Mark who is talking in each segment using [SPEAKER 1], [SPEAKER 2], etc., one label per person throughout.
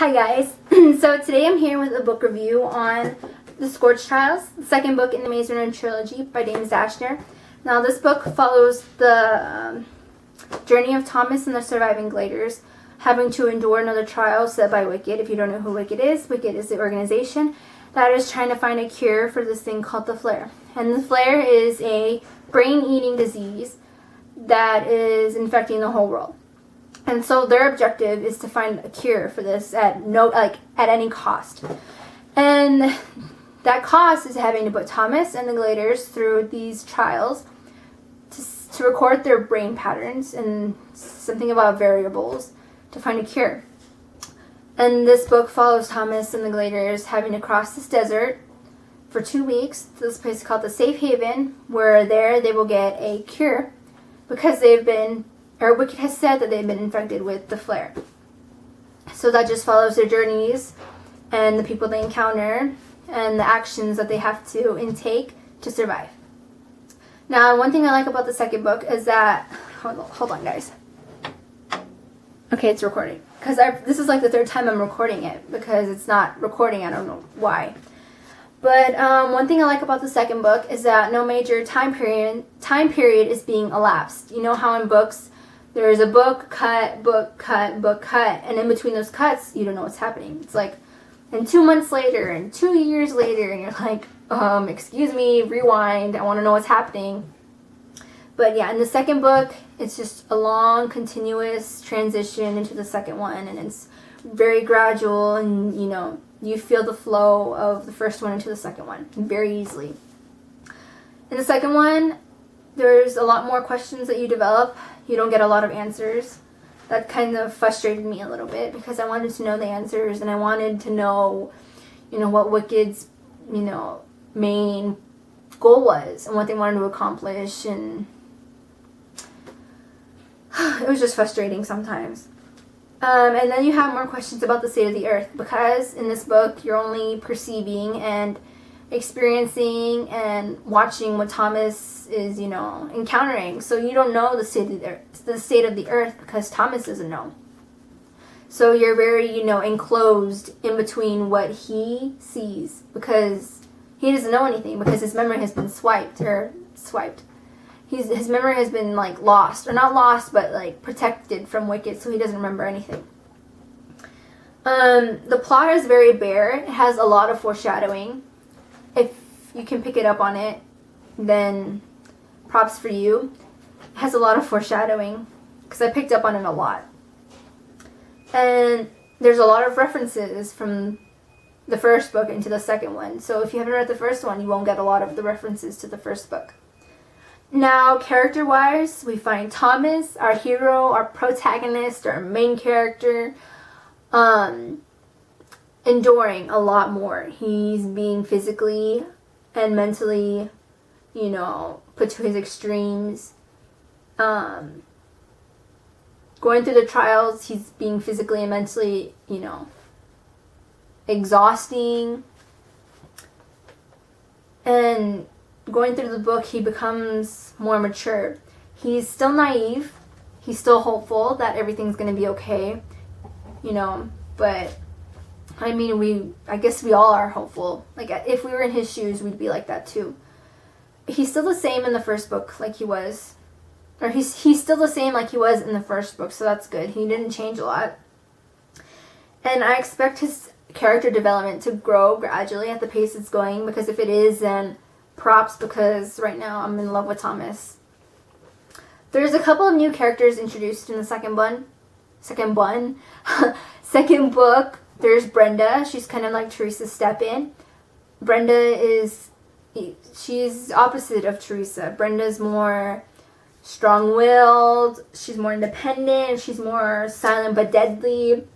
[SPEAKER 1] Hi guys, so today I'm here with a book review on the Scorch Trials, the second book in the Maze Runner Trilogy by James Dashner. Now this book follows the journey of Thomas and the surviving Gladers having to endure another trial set by Wicked. If you don't know who Wicked is the organization that is trying to find a cure for this thing called the flare. And the flare is a brain-eating disease that is infecting the whole world. And so their objective is to find a cure for this at any cost. And that cost is having to put Thomas and the Gladers through these trials to record their brain patterns and something about variables to find a cure. And this book follows Thomas and the Gladers having to cross this desert for 2 weeks to this place called the Safe Haven, where there they will get a cure because Wicked has said that they've been infected with the flare. So that just follows their journeys and the people they encounter and the actions that they have to intake to survive. Now, one thing I like about the second book is that... Hold on, guys. Okay, it's recording. Because this is like the third time I'm recording it because it's not recording. I don't know why. But one thing I like about the second book is that no major time period is being elapsed. You know how in books there's a book cut, and in between those cuts, you don't know what's happening. It's like, and 2 months later, and 2 years later, and you're like, excuse me, rewind, I want to know what's happening. But yeah, in the second book, it's just a long, continuous transition into the second one, and it's very gradual, and you feel the flow of the first one into the second one very easily. In the second one, there's a lot more questions that you develop. You don't get a lot of answers. That kind of frustrated me a little bit because I wanted to know the answers and I wanted to know, what Wicked's, main goal was and what they wanted to accomplish, and it was just frustrating sometimes. And then you have more questions about the state of the earth because in this book you're only perceiving and experiencing and watching what Thomas is, encountering. So you don't know the state of the earth because Thomas doesn't know. So you're very, enclosed in between what he sees because he doesn't know anything because his memory has been swiped. His memory has been lost, or not lost, but protected from Wicked, so he doesn't remember anything. The plot is very bare. It has a lot of foreshadowing. If you can pick it up on it, then props for you. It has a lot of foreshadowing because I picked up on it a lot. And there's a lot of references from the first book into the second one. So if you haven't read the first one, you won't get a lot of the references to the first book. Now, character-wise, we find Thomas, our hero, our protagonist, our main character, enduring a lot more. He's being physically and mentally, put to his extremes. Going through the trials, he's being physically and mentally, exhausting. And going through the book, he becomes more mature. He's still naive. He's still hopeful that everything's going to be okay, but I guess we all are hopeful. If we were in his shoes, we'd be like that too. He's still the same in the first book like he was. Or he's still the same like he was in the first book, so that's good. He didn't change a lot. And I expect his character development to grow gradually at the pace it's going, because if it is, then props, because right now I'm in love with Thomas. There's a couple of new characters introduced in the second book. There's Brenda. She's kind of like Teresa's step-in. She's opposite of Teresa. Brenda's more strong-willed. She's more independent. She's more silent but deadly.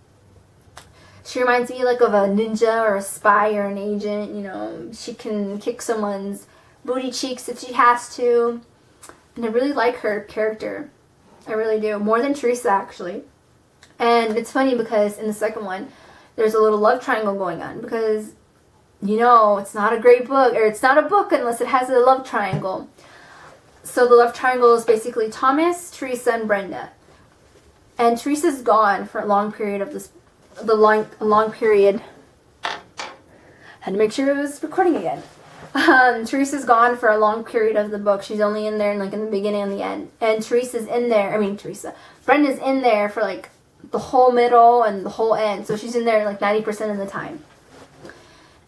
[SPEAKER 1] She reminds me of a ninja or a spy or an agent. She can kick someone's booty cheeks if she has to. And I really like her character. I really do. More than Teresa, actually. And it's funny because in the second one, there's a little love triangle going on because, it's not a great book, or it's not a book unless it has a love triangle. So the love triangle is basically Thomas, Teresa, and Brenda. And Teresa's gone for a long period of this the long period. Had to make sure it was recording again. Teresa's gone for a long period of the book. She's only in there in the beginning and the end. And Brenda's in there for like the whole middle and the whole end. So she's in there like 90% of the time.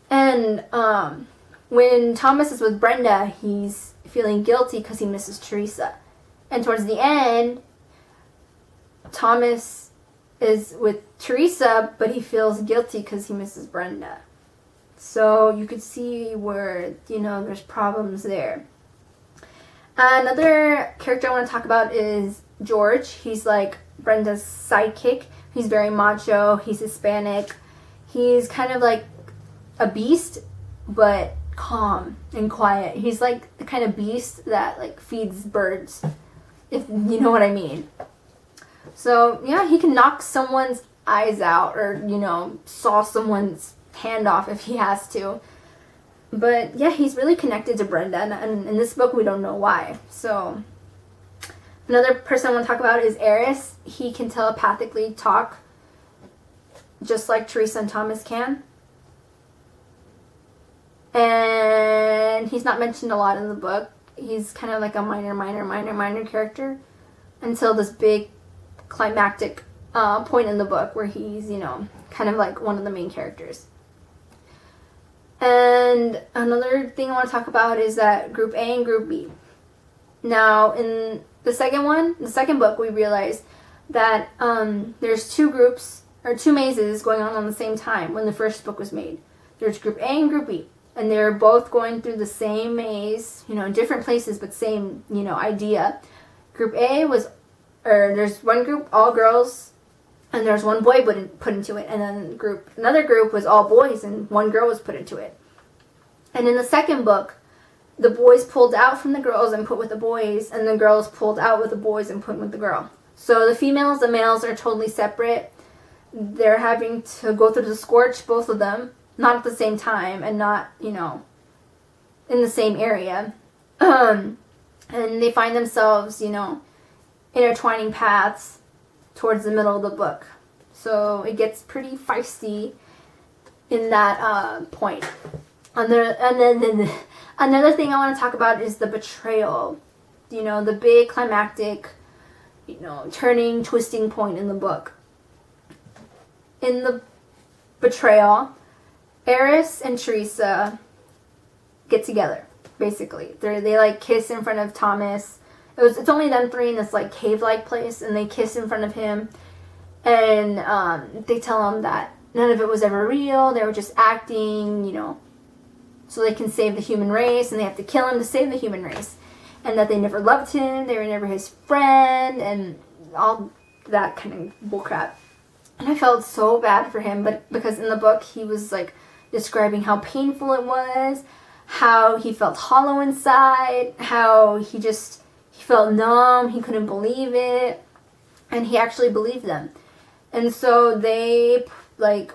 [SPEAKER 1] And when Thomas is with Brenda, he's feeling guilty because he misses Teresa. And towards the end, Thomas is with Teresa, but he feels guilty because he misses Brenda. So you could see where, there's problems there. Another character I want to talk about is George. He's like Brenda's sidekick. He's very macho. He's Hispanic. He's kind of like a beast, but calm and quiet. He's like the kind of beast that like feeds birds, if you know what I mean. So yeah, he can knock someone's eyes out or, saw someone's hand off if he has to. But yeah, he's really connected to Brenda, and in this book we don't know why. So another person I want to talk about is Eris. He can telepathically talk just like Teresa and Thomas can. And he's not mentioned a lot in the book. He's kind of like a minor character until this big climactic point in the book where he's, kind of like one of the main characters. And another thing I want to talk about is that Group A and Group B. Now, in the second book, we realized that there's two groups, or two mazes going on the same time when the first book was made. There's Group A and Group B. And they're both going through the same maze, in different places, but same, idea. Group A there's one group, all girls, and there's one boy put into it. And then another group was all boys, and one girl was put into it. And in the second book, the boys pulled out from the girls and put with the boys, and the girls pulled out with the boys and put with the girl. So the females and males are totally separate. They're having to go through the Scorch, both of them. Not at the same time and not, in the same area. And they find themselves, intertwining paths towards the middle of the book. So it gets pretty feisty in that point. And then another thing I want to talk about is the betrayal. The big climactic, turning, twisting point in the book. In the betrayal, Eris and Teresa get together, basically. They like kiss in front of Thomas. It's only them three in this like cave-like place, and they kiss in front of him. And they tell him that none of it was ever real. They were just acting, so they can save the human race, and they have to kill him to save the human race. And that they never loved him, they were never his friend, and all that kind of bullcrap. And I felt so bad for him, but because in the book he was like describing how painful it was, how he felt hollow inside, how he felt numb, he couldn't believe it, and he actually believed them. And so they like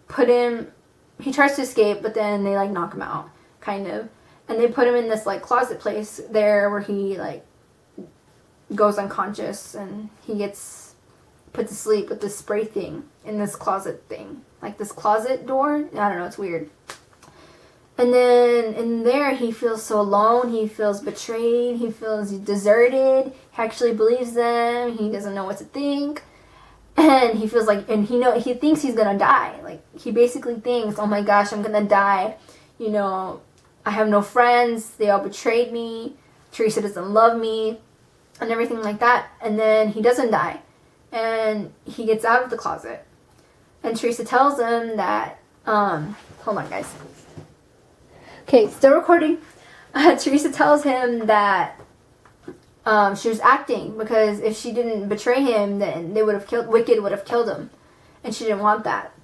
[SPEAKER 1] put him, he tries to escape, but then they like knock him out, kind of. And they put him in this like closet place there where he like goes unconscious, and he gets put to sleep with this spray thing in this closet thing. Like this closet door. I don't know, it's weird. And then in there he feels so alone. He feels betrayed. He feels deserted. He actually believes them. He doesn't know what to think. And he feels like, and he thinks he's gonna die. Like he basically thinks, oh my gosh, I'm gonna die. I have no friends. They all betrayed me. Teresa doesn't love me. And everything like that. And then he doesn't die. And he gets out of the closet. And Teresa tells him that, hold on guys. Okay, still recording. Teresa tells him that she was acting because if she didn't betray him, then Wicked would have killed him. And she didn't want that.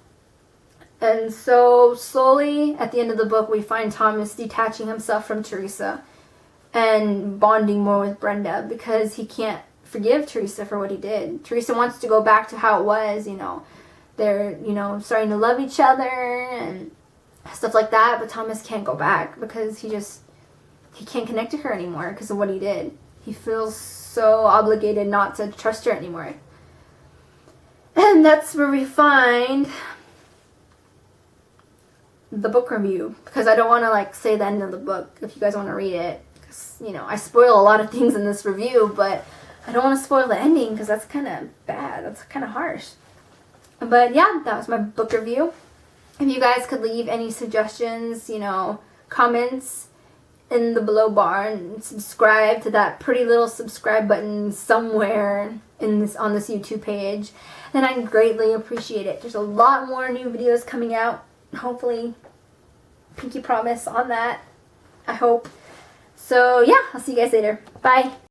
[SPEAKER 1] And so slowly at the end of the book, we find Thomas detaching himself from Teresa and bonding more with Brenda because he can't forgive Teresa for what he did. Teresa wants to go back to how it was, they're, starting to love each other and stuff like that, but Thomas can't go back because he can't connect to her anymore because of what he did. He feels so obligated not to trust her anymore. And that's where we find the book review, because I don't want to like say the end of the book if you guys want to read it, because you know I spoil a lot of things in this review, but I don't want to spoil the ending because that's kind of bad, that's kind of harsh. But yeah, that was my book review. If you guys could leave any suggestions, you know, comments in the below bar, and subscribe to that pretty little subscribe button somewhere in this on this YouTube page, then I greatly appreciate it. There's a lot more new videos coming out. Hopefully, pinky promise on that. I hope. So yeah, I'll see you guys later. Bye.